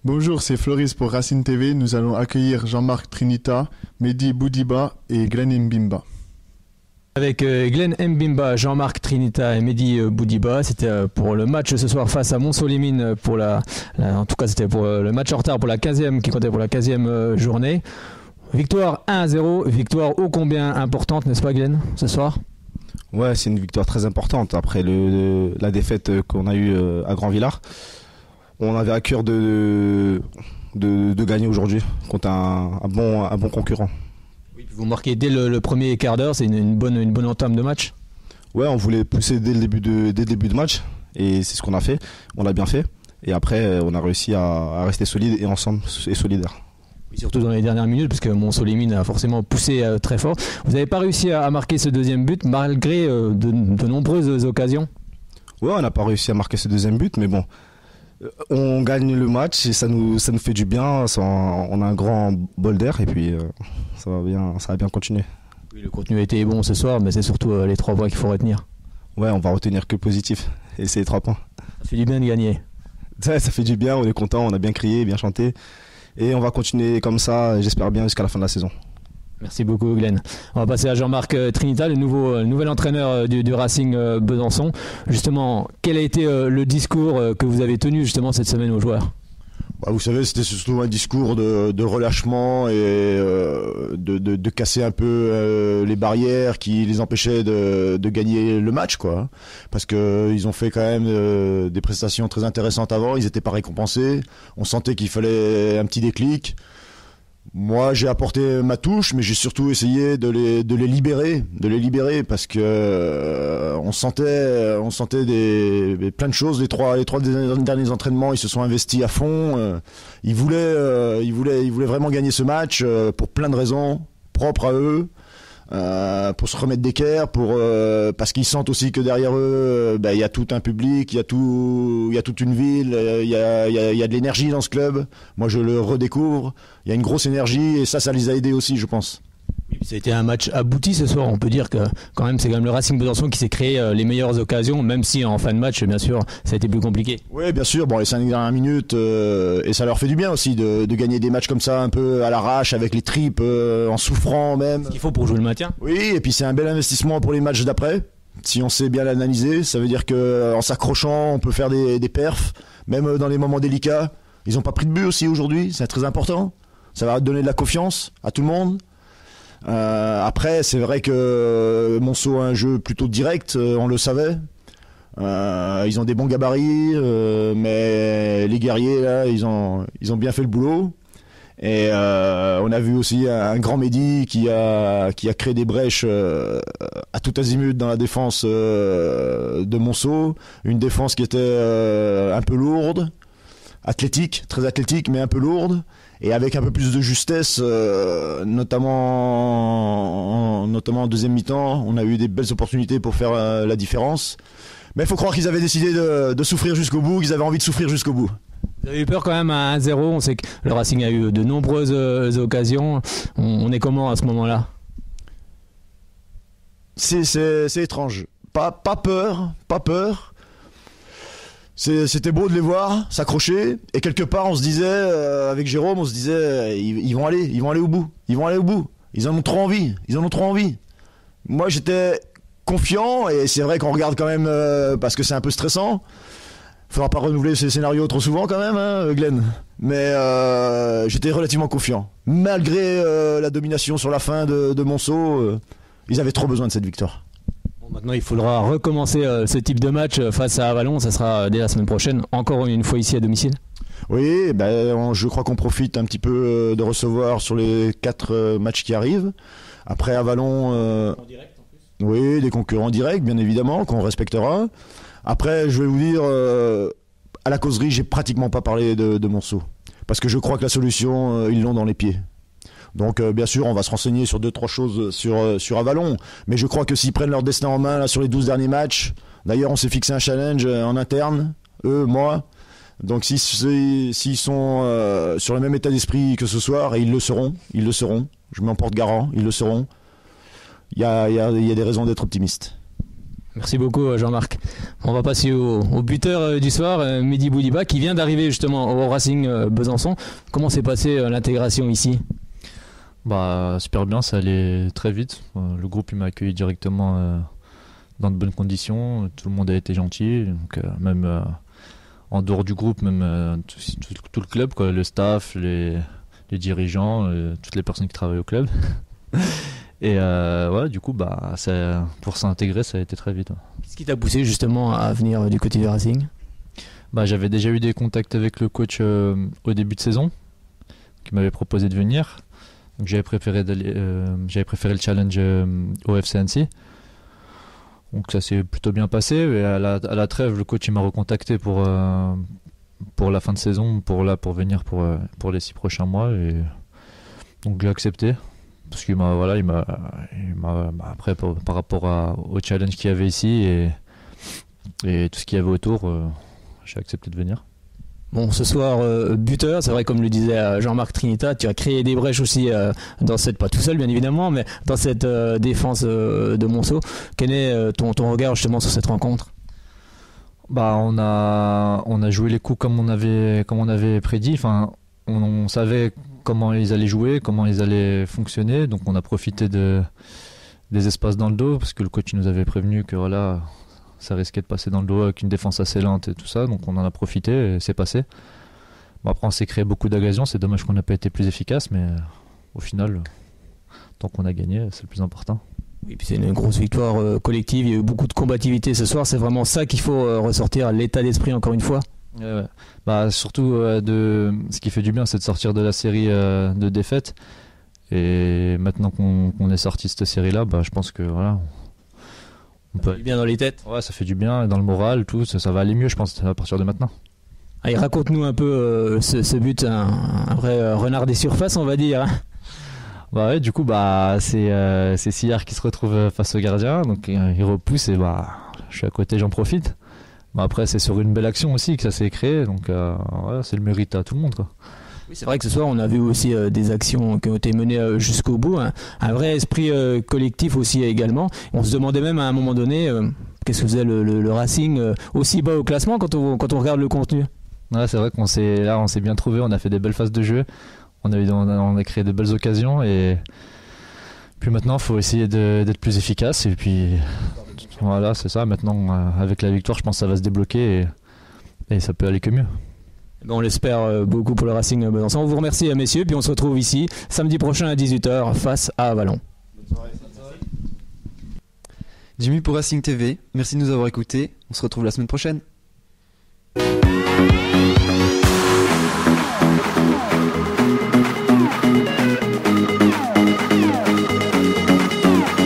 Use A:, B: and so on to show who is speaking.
A: Bonjour, c'est Floris pour Racing TV. Nous allons accueillir Jean-Marc Trinita, Mehdi Boudiba et Glenn Mbimba.
B: Avec Glenn Mbimba, Jean-Marc Trinita et Mehdi Boudiba, c'était pour le match ce soir face à Montceau-les-Mines en tout cas c'était pour le match en retard pour la 15e qui comptait pour la 15e journée. Victoire 1-0, victoire ô combien importante, n'est-ce pas Glenn, ce soir?
C: Ouais, c'est une victoire très importante après la défaite qu'on a eue à Grand-Villard. On avait à cœur de gagner aujourd'hui contre un bon concurrent.
B: Oui, vous marquez dès le premier quart d'heure, c'est une bonne entame de match.
C: Ouais, on voulait pousser dès le début de match et c'est ce qu'on a fait. On l'a bien fait et après on a réussi à rester solide et ensemble et solidaires.
B: Oui, surtout dans les dernières minutes parce que Montceau-les-Mines a forcément poussé très fort. Vous n'avez pas réussi à marquer ce deuxième but malgré de nombreuses occasions.
C: Ouais, on n'a pas réussi à marquer ce deuxième but, mais bon. On gagne le match et ça nous fait du bien. On a un grand bol d'air et puis ça va bien continuer.
B: Oui, le contenu a été bon ce soir, mais c'est surtout les 3 points qu'il faut retenir.
C: Ouais, on va retenir que le positif et c'est les 3 points.
B: Ça fait du bien de gagner.
C: Ça fait du bien, on est content, on a bien crié, bien chanté et on va continuer comme ça, j'espère bien jusqu'à la fin de la saison.
B: Merci beaucoup Glenn. On va passer à Jean-Marc Trinita, le nouvel entraîneur du Racing Besançon. Justement, quel a été le discours que vous avez tenu justement cette semaine aux joueurs?
D: Vous savez, c'était surtout un discours de relâchement et de casser un peu les barrières qui les empêchaient de gagner le match, quoi. Parce que ils ont fait quand même des prestations très intéressantes avant, ils n'étaient pas récompensés. On sentait qu'il fallait un petit déclic. Moi, j'ai apporté ma touche, mais j'ai surtout essayé de les libérer parce que on sentait plein de choses. Les trois derniers entraînements, ils se sont investis à fond. Ils voulaient vraiment gagner ce match pour plein de raisons propres à eux. Pour se remettre d'équerre, parce qu'ils sentent aussi que derrière eux, il y a tout un public, il y a toute une ville, il y a de l'énergie dans ce club. Moi, je le redécouvre. Il y a une grosse énergie et ça les a aidés aussi, je pense.
B: Ça a été un match abouti ce soir. On peut dire que quand même, c'est quand même le Racing Besançon qui s'est créé les meilleures occasions, même si en fin de match, bien sûr, ça a été plus compliqué.
D: Oui, bien sûr. Bon, les 5 dernières minutes, et ça leur fait du bien aussi de gagner des matchs comme ça, un peu à l'arrache, avec les tripes, en souffrant même.
B: Ce qu'il faut pour jouer le maintien.
D: Oui, et puis c'est un bel investissement pour les matchs d'après. Si on sait bien l'analyser, ça veut dire que en s'accrochant, on peut faire des perfs, même dans les moments délicats. Ils n'ont pas pris de but aussi aujourd'hui, c'est très important. Ça va donner de la confiance à tout le monde. Après, c'est vrai que Monceau a un jeu plutôt direct, on le savait. Ils ont des bons gabarits, mais les guerriers là, ils ont bien fait le boulot. Et on a vu aussi un grand Mehdi qui a créé des brèches à tout azimut dans la défense de Monceau. Une défense qui était un peu lourde, athlétique, très athlétique, mais un peu lourde. Et avec un peu plus de justesse, notamment en deuxième mi-temps, on a eu des belles opportunités pour faire la différence. Mais il faut croire qu'ils avaient décidé de souffrir jusqu'au bout, qu'ils avaient envie de souffrir jusqu'au bout.
B: Vous avez eu peur quand même à 1-0, on sait que le Racing a eu de nombreuses occasions. On est comment à ce moment-là?
D: C'est étrange. Pas peur. C'était beau de les voir s'accrocher et quelque part on se disait avec Jérôme, on se disait ils vont aller au bout, ils en ont trop envie. Moi j'étais confiant et c'est vrai qu'on regarde quand même parce que c'est un peu stressant. Faudra pas renouveler ces scénarios trop souvent quand même, hein, Glenn. Mais j'étais relativement confiant malgré la domination sur la fin de Monceau. Ils avaient trop besoin de cette victoire.
B: Maintenant, il faudra recommencer ce type de match face à Avallon. Ça sera dès la semaine prochaine, encore une fois ici à domicile.
D: Oui, je crois qu'on profite un petit peu de recevoir sur les 4 matchs qui arrivent. Après Avallon,
B: en direct, en plus.
D: Oui, des concurrents directs, bien évidemment, qu'on respectera. Après, je vais vous dire, à la causerie, j'ai pratiquement pas parlé de Monceau. Parce que je crois que la solution, ils l'ont dans les pieds. Donc bien sûr on va se renseigner sur 2-3 choses sur Avallon, mais je crois que s'ils prennent leur destin en main là, sur les 12 derniers matchs, d'ailleurs on s'est fixé un challenge en interne, eux, moi, donc s'ils sont sur le même état d'esprit que ce soir, et ils le seront, je m'en porte garant, ils le seront, il y a des raisons d'être optimiste.
B: Merci beaucoup Jean-Marc. On va passer au buteur du soir, Mehdi Boudiba, qui vient d'arriver justement au Racing Besançon. Comment s'est passée l'intégration ici ?
E: Bah, super bien, ça allait très vite. Le groupe il m'a accueilli directement dans de bonnes conditions. Tout le monde a été gentil. Donc, même en dehors du groupe, même tout le club, quoi, le staff, les dirigeants, toutes les personnes qui travaillent au club. Et ouais, du coup, bah, pour s'intégrer, ça a été très vite. Ouais.
B: Qu'est-ce qui t'a poussé justement à venir du côté du Racing ?
E: Bah, j'avais déjà eu des contacts avec le coach au début de saison, qui m'avait proposé de venir. Donc, j'avais préféré le challenge au FC Annecy. Donc ça s'est plutôt bien passé. Et à la trêve, le coach il m'a recontacté pour la fin de saison, pour venir pour les 6 prochains mois. Et donc j'ai accepté. Parce qu'il m'a après par rapport au challenge qu'il y avait ici et tout ce qu'il y avait autour, j'ai accepté de venir.
B: Bon, ce soir, buteur, c'est vrai, comme le disait Jean-Marc Trinita, tu as créé des brèches aussi dans cette, pas tout seul bien évidemment, mais dans cette défense de Monceau. Quel est ton regard justement sur cette rencontre ?
E: Bah, on a joué les coups comme on avait prédit. Enfin, on savait comment ils allaient jouer, comment ils allaient fonctionner, donc on a profité des espaces dans le dos parce que le coach nous avait prévenu que voilà, ça risquait de passer dans le dos avec une défense assez lente et tout ça, donc on en a profité et c'est passé. Bon, après on s'est créé beaucoup d'occasions, c'est dommage qu'on n'a pas été plus efficace, mais au final, tant qu'on a gagné, c'est le plus important.
B: Oui, puis c'est une grosse victoire collective, il y a eu beaucoup de combativité ce soir, c'est vraiment ça qu'il faut ressortir, l'état d'esprit encore une fois.
E: Ouais. Bah, surtout ce qui fait du bien, c'est de sortir de la série de défaites, et maintenant qu'on est sorti de cette série là, bah, je pense que voilà, on peut
B: bien dans les têtes.
E: Ouais, ça fait du bien dans le moral, tout ça va aller mieux, je pense, à partir de maintenant.
B: Allez, raconte-nous un peu ce but, un vrai renard des surfaces, on va dire.
E: Bah ouais, du coup, bah c'est Sillard qui se retrouve face au gardien, donc il repousse et bah je suis à côté, j'en profite. Bah, après, c'est sur une belle action aussi que ça s'est créé, donc voilà, c'est le mérite à tout le monde, quoi.
B: Oui, c'est vrai que ce soir, on a vu aussi des actions qui ont été menées jusqu'au bout, hein. Un vrai esprit collectif aussi également. On se demandait même à un moment donné qu'est-ce que faisait le Racing aussi bas au classement quand on regarde le contenu.
E: Ouais, c'est vrai qu'on s'est bien trouvé, on a fait des belles phases de jeu, on a créé de belles occasions et puis maintenant, il faut essayer d'être plus efficace et puis voilà, c'est ça. Maintenant, avec la victoire, je pense que ça va se débloquer et ça peut aller que mieux.
B: On l'espère beaucoup pour le Racing Besançon. On vous remercie messieurs, puis on se retrouve ici samedi prochain à 18h face à Avallon. Bonne soirée.
F: Jimmy pour Racing TV, merci de nous avoir écoutés. On se retrouve la semaine prochaine.